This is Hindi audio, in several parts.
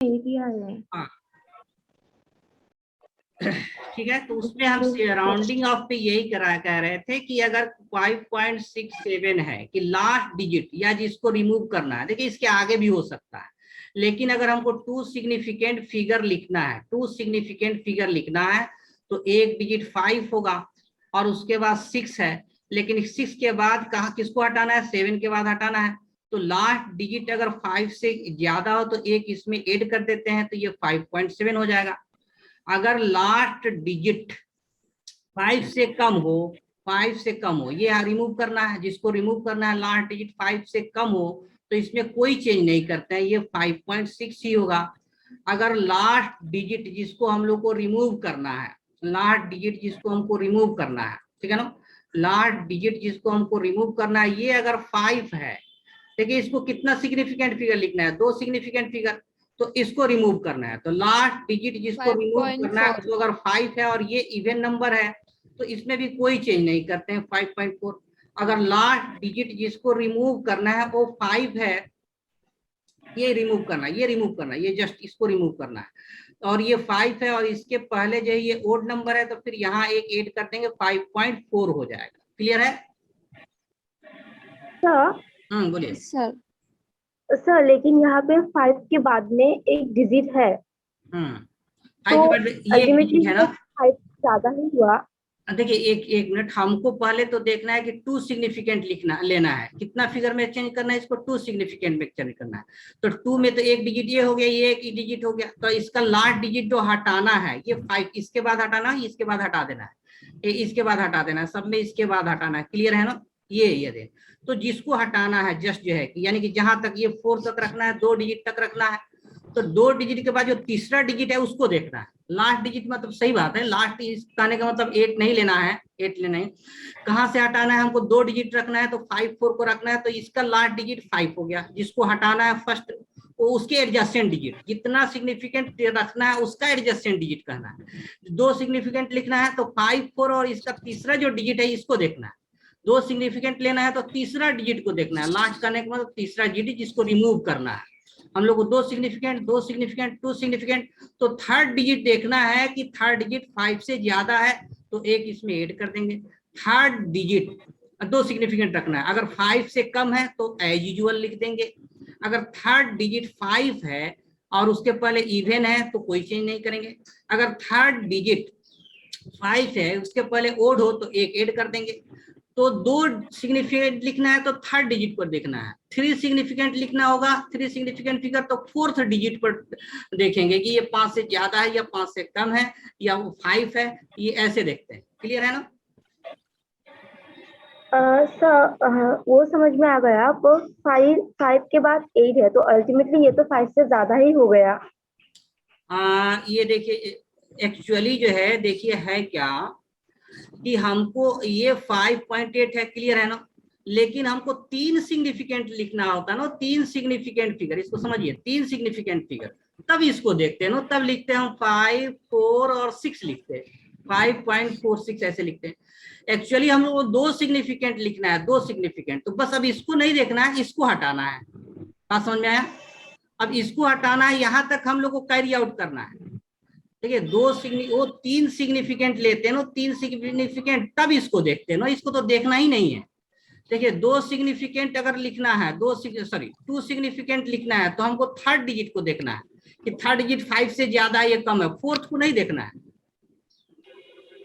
किया है। हाँ ठीक है, तो उसमें हम राउंडिंग ऑफ पे यही कह रहे थे कि अगर 5.67 है कि लास्ट डिजिट या जिसको रिमूव करना है, देखिए इसके आगे भी हो सकता है, लेकिन अगर हमको टू सिग्निफिकेंट फिगर लिखना है, टू सिग्निफिकेंट फिगर लिखना है तो एक डिजिट 5 होगा और उसके बाद 6 है, लेकिन 6 के बाद कहाँ किसको हटाना है, 7 के बाद हटाना है। तो लास्ट डिजिट अगर 5 से ज्यादा हो तो एक इसमें ऐड कर देते हैं तो ये 5.7 हो जाएगा। अगर लास्ट डिजिट 5 से कम हो, 5 से कम हो, ये रिमूव करना है, जिसको रिमूव करना है लास्ट डिजिट 5 से कम हो तो इसमें कोई चेंज नहीं करते हैं, ये 5.6 ही होगा। अगर लास्ट डिजिट जिसको हम लोग को रिमूव करना है, लास्ट डिजिट जिसको हमको रिमूव करना है, ठीक है ना, लास्ट डिजिट जिसको हमको रिमूव करना है ये अगर 5 है, देखिए इसको कितना सिग्निफिकेंट फिगर लिखना है, 2 सिग्निफिकेंट फिगर, तो इसको रिमूव करना है तो लास्ट डिजिट जिसको रिमूव करना है तो अगर 5 है और ये इवन नंबर है तो इसमें भी कोई चेंज नहीं करते हैं, 5.4। अगर लास्ट डिजिट जिसको रिमूव करना है वो 5 है, ये रिमूव करना है, ये रिमूव करना है, ये जस्ट इसको रिमूव करना है और ये 5 है और इसके पहले जो है ये ओड नंबर है तो फिर यहाँ एक ऐड कर देंगे 5.4 हो जाएगा। क्लियर है सर? बोलिए सर लेकिन यहाँ पे 5 के बाद में एक डिजिट है, तो अल्टीमेटली है ना, 5 ज्यादा ही हुआ। देखिए एक मिनट, हमको पहले तो देखना है कि टू सिग्निफिकेंट लिखना लेना है, कितना फिगर में चेंज करना है, इसको टू सिग्निफिकेंट में चेंज करना है। तो टू में तो एक डिजिट ये हो गया, ये एक डिजिट हो गया, तो इसका लास्ट डिजिट जो हटाना है ये 5, इसके बाद हटाना है, इसके बाद हटा देना है, इसके बाद हटा देना है, सब में इसके बाद हटाना है। क्लियर है ना, ये दे। तो जिसको हटाना है जस्ट जो है कि यानी कि जहां तक ये 4 तक रखना है, 2 डिजिट तक रखना है, तो 2 डिजिट के बाद जो तीसरा डिजिट है उसको देखना है। लास्ट डिजिट मतलब सही बात है, लास्ट कहने का मतलब 8 नहीं लेना है, 8 लेना है, कहां से हटाना है, हमको 2 डिजिट रखना है तो 5 4 को रखना है, तो इसका लास्ट डिजिट 5 हो गया। जिसको हटाना है फर्स्ट वो उसके एडजस्टेंट डिजिट, जितना सिग्निफिकेंट रखना है उसका एडजस्टेंट डिजिट कहना है। 2 सिग्निफिकेंट लिखना है तो 5 4 और इसका तीसरा जो डिजिट है इसको देखना है। 2 सिग्निफिकेंट लेना है तो तीसरा डिजिट को देखना है, लास्ट करने के मतलब तीसरा डिजिट जिसको रिमूव करना है। हम लोग को 2 सिग्निफिकेंट 2 सिग्निफिकेंट 2 सिग्निफिकेंट, तो थर्ड डिजिट देखना है कि थर्ड डिजिट 5 से ज्यादा है तो एक इसमें ऐड कर देंगे। थर्ड डिजिट 2 सिग्निफिकेंट रखना है, अगर 5 से कम है तो एज यूजुअल लिख देंगे। अगर थर्ड डिजिट 5 है और उसके पहले इवन है तो कोई चेंज नहीं करेंगे। अगर थर्ड डिजिट 5 है उसके पहले ओड हो तो एक ऐड कर देंगे। तो 2 सिग्निफिकेंट लिखना है तो थर्ड डिजिट पर देखना है, 3 सिग्निफिकेंट लिखना होगा, 3 सिग्निफिकेंट फिगर तो फोर्थ डिजिट पर देखेंगे कि ये 5 से ज्यादा है या 5 से कम है या वो 5 है, ये ऐसे देखते हैं। क्लियर है ना सर? वो समझ में आ गया। अब 5 के बाद 8 है तो अल्टीमेटली ये तो 5 से ज्यादा ही हो गया। ये देखिए एक्चुअली जो है, देखिए है क्या कि हमको ये 5.8 है, क्लियर है ना, लेकिन हमको 3 सिग्निफिकेंट लिखना होता है ना, 3 सिग्निफिकेंट फिगर, इसको समझिए 3 सिग्निफिकेंट फिगर, तब इसको देखते हैं ना, तब लिखते हैं हम 5 4 और 6 लिखते हैं, 5.46 ऐसे लिखते हैं। एक्चुअली हम लोग को 2 सिग्निफिकेंट लिखना है, 2 सिग्निफिकेंट, तो बस अब इसको नहीं देखना है, इसको हटाना है। बात समझ में आया? अब इसको हटाना है, यहां तक हम लोग को कैरी आउट करना है। देखिए वो 3 सिग्निफिकेंट लेते हैं ना, 3 सिग्निफिकेंट, तब इसको देखते हैं ना, इसको तो देखना ही नहीं है। देखिए 2 सिग्निफिकेंट अगर लिखना है, 2 सिग्निफिकेंट लिखना है तो हमको थर्ड डिजिट को देखना है कि थर्ड डिजिट 5 से ज्यादा है या कम है, फोर्थ को नहीं देखना है।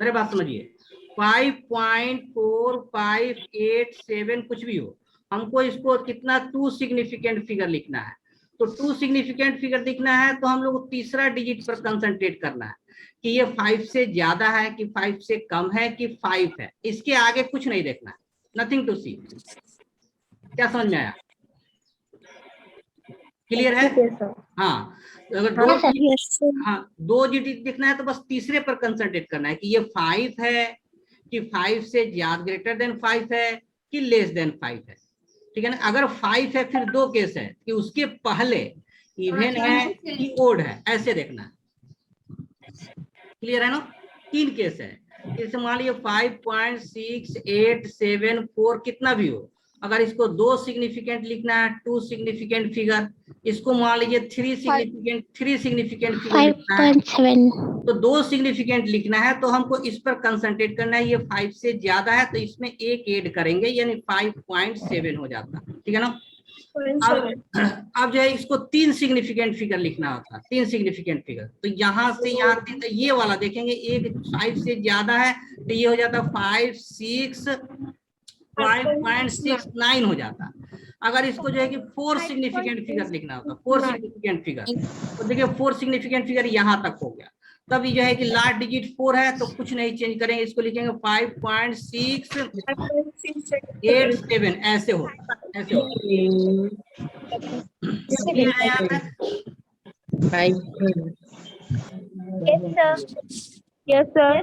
अरे बात समझिए, 5.4 5 8 7 कुछ भी हो, हमको इसको कितना 2 सिग्निफिकेंट फिगर लिखना है। तो 2 सिग्निफिकेंट फिगर दिखना है तो हम लोग तीसरा डिजिट पर कंसंट्रेट करना है कि ये 5 से ज्यादा है कि 5 से कम है कि 5 है, इसके आगे कुछ नहीं देखना है, नथिंग टू सी। क्या समझ में आया? क्लियर है? हाँ, अगर दो डिजिट दिखना है तो बस तीसरे पर कंसंट्रेट करना है कि ये 5 है कि 5 से ज्यादा ग्रेटर देन 5 है कि लेस देन 5 है। ठीक है ना, अगर 5 है फिर 2 केस है कि उसके पहले इवन है कि ओड है, ऐसे देखना है। क्लियर है ना, 3 केस है। जैसे मान लीजिए 5.6 8 7 4 कितना भी हो, अगर इसको 2 सिग्निफिकेंट लिखना है, 2 सिग्निफिकेंट फिगर, इसको मान लीजिए 3 सिग्निफिकेंट फिगर लिखना है, 5.7 तो 2 सिग्निफिकेंट लिखना है, तो हमको इस पर कंसंट्रेट करना है। ये 5 से ज्यादा है तो इसमें एक ऐड करेंगे, यानी 5.7 हो जाता, ठीक है ना। अब जो है इसको 3 सिग्निफिकेंट फिगर लिखना होता है, 3 सिग्निफिकेंट फिगर, तो यहाँ से यहाँ तक ये वाला देखेंगे, एक 5 से ज्यादा है तो ये हो जाता 5.69 हो जाता। अगर इसको जो है कि 4 सिग्निफिकेंट फिगर लिखना होता, 4 सिग्निफिकेंट फिगर, तो देखिए 4 सिग्निफिकेंट फिगर यहाँ तक हो गया। तब ये जो है कि लास्ट डिजिट 4 है तो कुछ नहीं चेंज करेंगे, इसको लिखेंगे 5.687, ऐसे होगा, ऐसे होगा। यहाँ तक यस सर।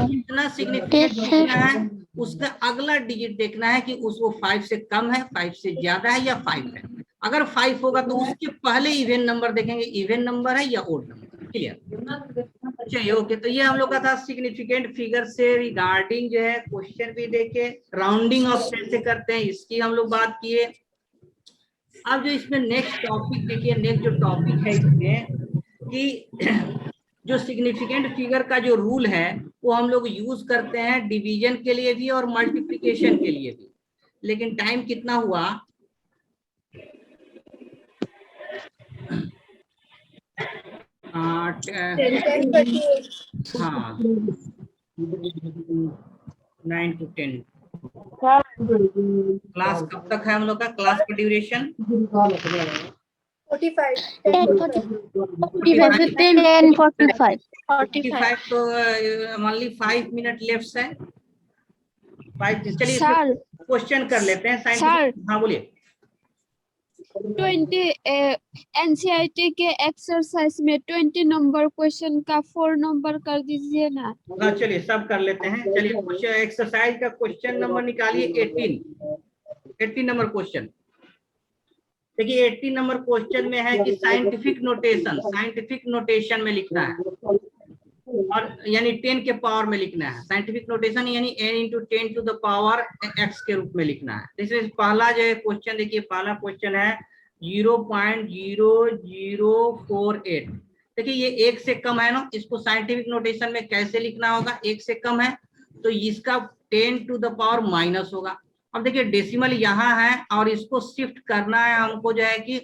कितना सिग्निफिकेंट लिखना है, उसका अगला डिजिट देखना है कि उसको 5 से कम है, 5 से ज्यादा है या 5 है। अगर 5 होगा तो उसके पहले इवन नंबर देखेंगे, इवन नंबर है या ओड नंबर। क्लियर, चलिए ओके। तो ये हम लोग का था सिग्निफिकेंट फिगर से रिगार्डिंग जो है क्वेश्चन भी देखे, राउंडिंग ऑफ कैसे करते हैं इसकी हम लोग बात किए। अब जो इसमें नेक्स्ट टॉपिक देखिए, नेक्स्ट जो टॉपिक है इसमें कि जो सिग्निफिकेंट फिगर का जो रूल है वो हम लोग यूज करते हैं डिवीजन के लिए भी और मल्टीप्लिकेशन के लिए भी। लेकिन टाइम कितना हुआ, हाँ 9 to 10। क्लास कब तक है हम लोग का, क्लास का ड्यूरेशन 45 तो ओनली 5 मिनट लेफ्ट है। 5, चलिए क्वेश्चन कर लेते हैं साइंटिफिक। हाँ बोलिए। 20 एनसीईआरटी के एक्सरसाइज में 20 नंबर क्वेश्चन का 4 नंबर कर दीजिए ना। हाँ चलिए सब कर लेते हैं। चलिए क्वेश्चन एक्सरसाइज का क्वेश्चन नंबर निकालिए 18 नंबर क्वेश्चन। देखिए 18 नंबर क्वेश्चन में है कि साइंटिफिक नोटेशन में लिखना है, और यानी 10 के पावर में लिखना है। साइंटिफिक नोटेशन यानी n × 10 to the power x के रूप में लिखना है। इसमें पहला जो है क्वेश्चन देखिए, पहला क्वेश्चन है 0.0048। देखिए ये 1 से कम है ना, इसको साइंटिफिक नोटेशन में कैसे लिखना होगा, 1 से कम है तो इसका 10 to the power माइनस होगा। अब देखिए डेसिमल यहाँ है और इसको शिफ्ट करना है हमको, जो है कि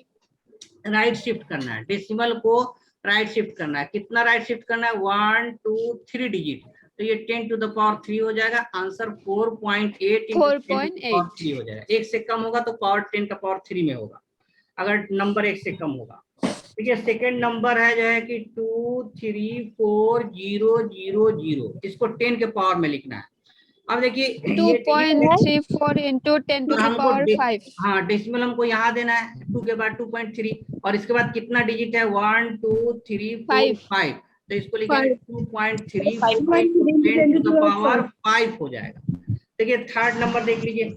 राइट शिफ्ट करना है, डेसिमल को राइट शिफ्ट करना है। कितना राइट शिफ्ट करना है, 1 2 3 डिजिट, तो ये 10 to the power 3 हो जाएगा। आंसर 4.8 × 10 to the power 3 हो जाएगा। 1 से कम होगा तो पावर 10 का पावर 3 में होगा, अगर नंबर 1 से कम होगा। ठीक है, सेकेंड नंबर है जो है कि 2340000, इसको 10 के पावर में लिखना है। अब देखिए 2.34 into 10 to the power 5। हाँ डेसिमल हमको यहाँ देना है, 2 के बाद 2.3 और इसके बाद कितना डिजिट है, 1 2 3 4 5, तो इसको लिखेंगे 2.35 10 to the power 5 हो जाएगा। देखिए थर्ड नंबर देख लीजिए,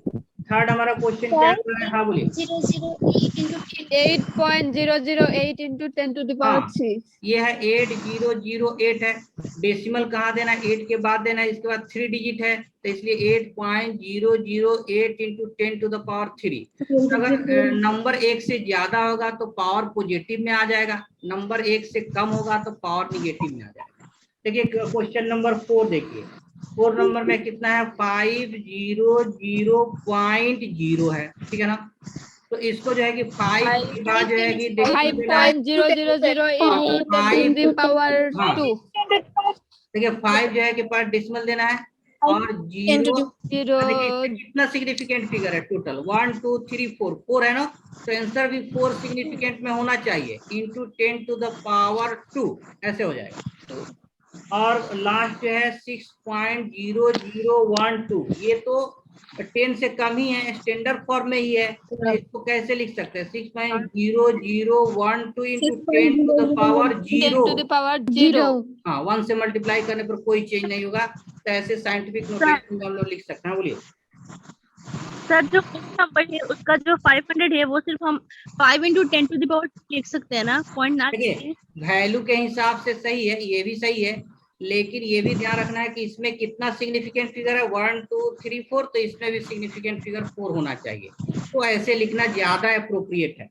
थर्ड हमारा क्वेश्चन क्या है। हाँ बोलिए। 8.008 into 10 to the power 3। ये है 8008 है। डेसिमल कहाँ देना है, 8 के बाद देना है, इसके बाद 3 डिजिट है तो इसलिए 8.008 into 10 to the power 3। अगर नंबर 1 से ज्यादा होगा तो पावर पॉजिटिव में आ जाएगा, नंबर 1 से कम होगा तो पावर निगेटिव में आ जाएगा। देखिए क्वेश्चन नंबर 4 देखिए, 4 नंबर में कितना है, 500.0 है, ठीक है ना। तो इसको जो है कि 5 के बाद जो है कि 5.0008 to the power 2। देखिए 5 जो है कि पर डेसिमल देना है और 0 कितना सिग्निफिकेंट फिगर है, टोटल 1 2 3 4 है ना, तो आंसर भी 4 सिग्निफिकेंट में होना चाहिए, into 10 to the power 2 ऐसे हो जाएगा। और लास्ट जो है 6.0012, ये तो 10 से कम ही है, स्टैंडर्ड फॉर्म में ही है, तो इसको कैसे लिख सकते हैं, 6.0012 into 10 to the power 0। हाँ 1 से मल्टीप्लाई करने पर कोई चेंज नहीं होगा, तो ऐसे साइंटिफिक नोटेशन में हम लोग लिख सकते हैं। बोलिए सर, जो नंबर है उसका जो 500 है वो सिर्फ हम 5 × 10 to the power लिख सकते हैं ना, पॉइंट ना। देखिए वैल्यू के हिसाब से सही है, ये भी सही है, लेकिन ये भी ध्यान रखना है कि इसमें कितना सिग्निफिकेंट फिगर है 1 2 3 4, तो इसमें भी सिग्निफिकेंट फिगर 4 होना चाहिए। तो ऐसे लिखना ज्यादा अप्रोप्रिएट है।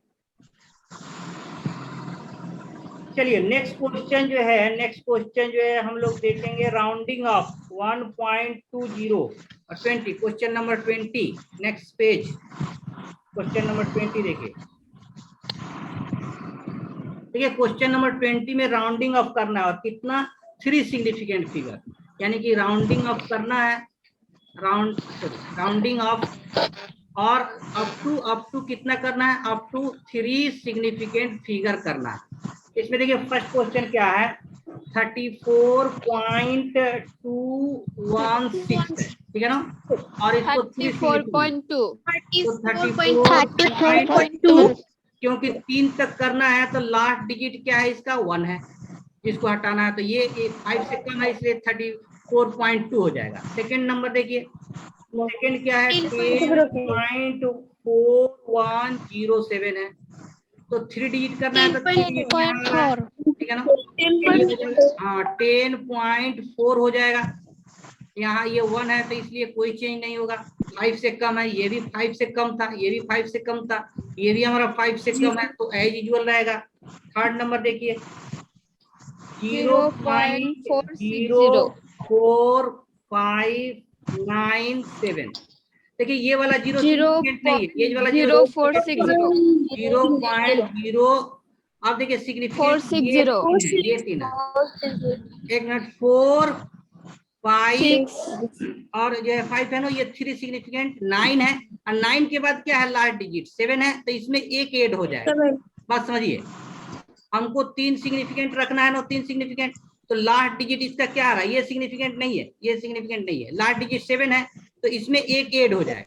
चलिए नेक्स्ट क्वेश्चन जो है हम लोग देखेंगे राउंडिंग ऑफ 1.20 और 20, question number 20, next page, question number 20 देखिए। देखिए क्वेश्चन नंबर 20 में राउंडिंग ऑफ करना है और कितना 3 सिग्निफिकेंट फिगर, यानी कि राउंडिंग ऑफ करना है, राउंडिंग ऑफ और अप टू कितना करना है, अप टू 3 सिग्निफिकेंट फिगर करना है। इसमें देखिए फर्स्ट क्वेश्चन क्या है, 34.216 है, ठीक है ना, और इसको 34.2 34.2 क्योंकि 3 तक करना है तो लास्ट डिजिट क्या है इसका 1 है, जिसको हटाना है, तो ये 5 से कम है इसलिए 34.2 हो जाएगा। सेकंड नंबर देखिए, सेकंड क्या है 10.4107 है, तो 3 डिजिट करना है तो 10.4, ठीक है ना, हाँ 10.4 हो जाएगा। यहाँ ये 1 है तो इसलिए कोई चेंज नहीं होगा। 5 से कम है, ये भी 5 से कम था, ये भी 5 से कम था, ये भी हमारा 5 से कम है, तो एज यूजुअल रहेगा। थर्ड नंबर देखिए 0.4597, देखिए ये वाला 0 सिग्निफिकेंट नहीं है, ये वाला 0.0, अब देखिए सिग्निफिकेंट ये 3 है, एक मिनट 4 5 और जो है 5 है ना, ये 3 सिग्निफिकेंट 9 है, और 9 के बाद क्या है लास्ट डिजिट 7 है, तो इसमें एक ऐड हो जाएगा। बात समझिए, हमको 3 सिग्निफिकेंट रखना है ना, 3 सिग्निफिकेंट, तो लास्ट डिजिट इसका क्या आ रहा है, ये सिग्निफिकेंट नहीं है, ये सिग्निफिकेंट नहीं है, लास्ट डिजिट 7 है, तो इसमें एक ऐड हो जाएगा,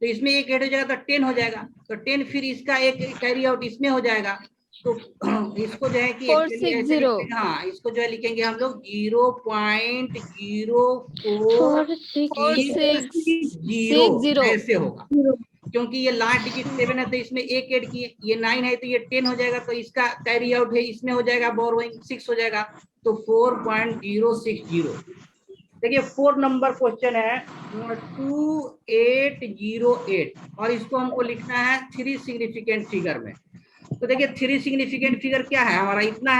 तो इसमें एक ऐड हो जाएगा तो 10 हो जाएगा, तो 10 फिर इसका एक कैरी आउट इसमें हो जाएगा, तो इसको जो है कि 460, हाँ इसको जो है लिखेंगे हम लोग 0.0460 ऐसे होगा, क्योंकि ये लास्ट डिजिट 7 है तो इसमें एक ऐड किए, ये 9 है तो ये 10 हो जाएगा, तो इसका कैरी आउट है इसमें हो जाएगा, बोरोइंग 6 हो जाएगा, तो 4.060। देखिए 4 नंबर क्वेश्चन है 2808 और इसको हमको लिखना है 3 सिग्निफिकेंट फिगर में। तो देखिए 3 सिग्निफिकेंट फिगर क्या है हमारा, इतना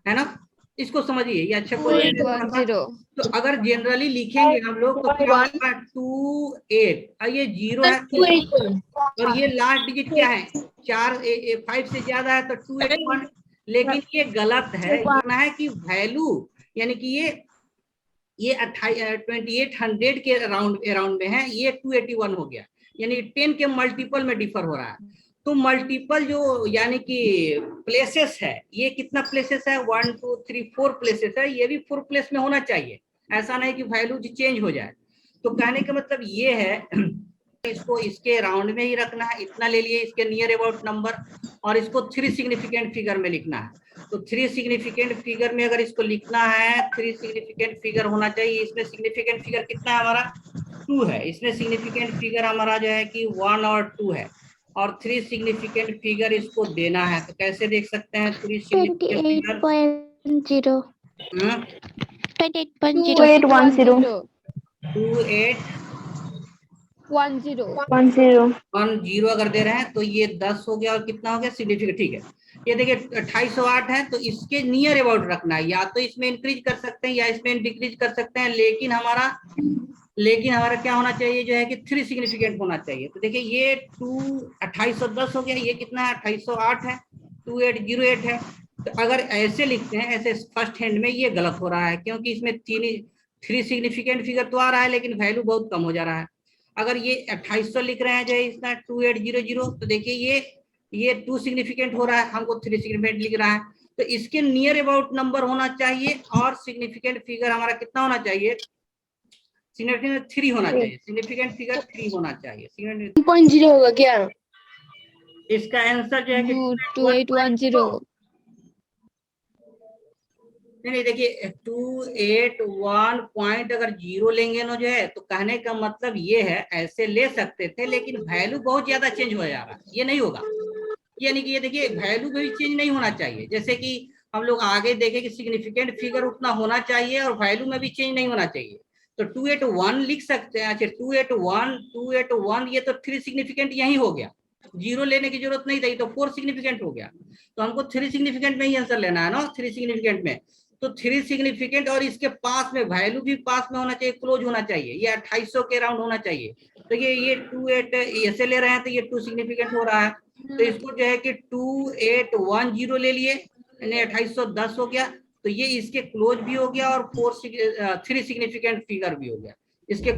है ना, इसको समझिए, ये अच्छा क्वेश्चन। तो अगर जनरली लिखेंगे हम लोग तो क्या होगा 28 और ये 0 है, और ये लास्ट डिजिट क्या है 4 5 से ज्यादा है तो 281, लेकिन ये गलत है, कहना है कि वैल्यू यानी कि ये 2800 के अराउंड में है, ये 281 हो गया, यानी 10 के मल्टीपल में डिफर हो रहा है। तो मल्टीपल जो यानी कि प्लेसेस है, ये कितना प्लेसेस है 1 2 3 4 प्लेसेस है, ये भी 4 प्लेस में होना चाहिए, ऐसा नहीं कि वैल्यू चेंज हो जाए। तो कहने का मतलब ये है इसको इसके राउंड में ही रखना है, इतना ले लिए इसके नियर अबाउट नंबर, और इसको 3 सिग्निफिकेंट फिगर में लिखना है। तो 3 सिग्निफिकेंट फिगर में अगर इसको लिखना है 3 सिग्निफिकेंट फिगर होना चाहिए, इसमें सिग्निफिकेंट फिगर कितना है हमारा 2 है, इसमें सिग्निफिकेंट फिगर हमारा जो है कि 1 और 2 है, और 3 सिग्निफिकेंट फिगर इसको देना है। तो कैसे देख सकते हैं 3 सिग्निफिकेंट फिगर 28.10 2810 अगर दे रहे हैं तो ये 10 हो गया, और कितना हो गया सिग्निफिकेंट, ठीक है। ये देखिए 2808 है, तो इसके नियर अबाउट रखना है, या तो इसमें इंक्रीज कर सकते हैं या इसमें डिक्रीज कर सकते हैं, लेकिन हमारा क्या होना चाहिए जो है कि 3 सिग्निफिकेंट होना चाहिए। तो देखिए ये 2810 हो गया, ये कितना है 2808 है, 2808 है। तो अगर ऐसे लिखते हैं ऐसे फर्स्ट हैंड में, ये गलत हो रहा है, क्योंकि इसमें 3 सिग्निफिकेंट फिगर तो आ रहा है लेकिन वैल्यू बहुत कम हो जा रहा है। अगर ये 2800 लिख रहे हैं जो है इसका 2800, तो देखिए ये 2 सिग्निफिकेंट हो रहा है, हमको 3 सिग्निफिकेंट लिख रहा है, तो इसके नियर अबाउट नंबर होना चाहिए, और सिग्निफिकेंट फिगर हमारा कितना होना चाहिए, सिग्निफिकेंट 3 होना चाहिए, सिग्निफिकेंट फिगर 3 होना चाहिए। 0 होगा क्या? इसका आंसर जो है कि 2810। नहीं देखिए 281 पॉइंट अगर 0 लेंगे ना जो है, तो कहने का मतलब ये है ऐसे ले सकते थे, लेकिन वैल्यू बहुत ज्यादा चेंज हो जा रहा है, ये नहीं होगा, यानी कि ये देखिए वैल्यू भी चेंज नहीं होना चाहिए। जैसे कि हम लोग आगे देखें कि सिग्निफिकेंट फिगर उतना होना चाहिए और वैल्यू में भी चेंज नहीं होना चाहिए। तो 281 लिख सकते हैं। अच्छा 281 ये तो 3 सिग्निफिकेंट यही हो गया, 0 लेने की जरूरत नहीं थी, तो 4 सिग्निफिकेंट हो गया। तो हमको 3 सिग्निफिकेंट में ही आंसर लेना है ना, 3 सिग्निफिकेंट में। तो 3 सिग्निफिकेंट और इसके पास में वैल्यू भी पास में होना चाहिए, क्लोज होना चाहिए, ये 2800 के अराउंड होना चाहिए। तो ये 28 ऐसे ले रहे हैं तो ये 2 सिग्निफिकेंट हो रहा है। तो इसको जो है कि 2810 ले लिए, 2810 हो गया। तो ये इसके क्लोज भी हो गया और 3 सिग्निफिकेंट फिगर भी हो गया। इसके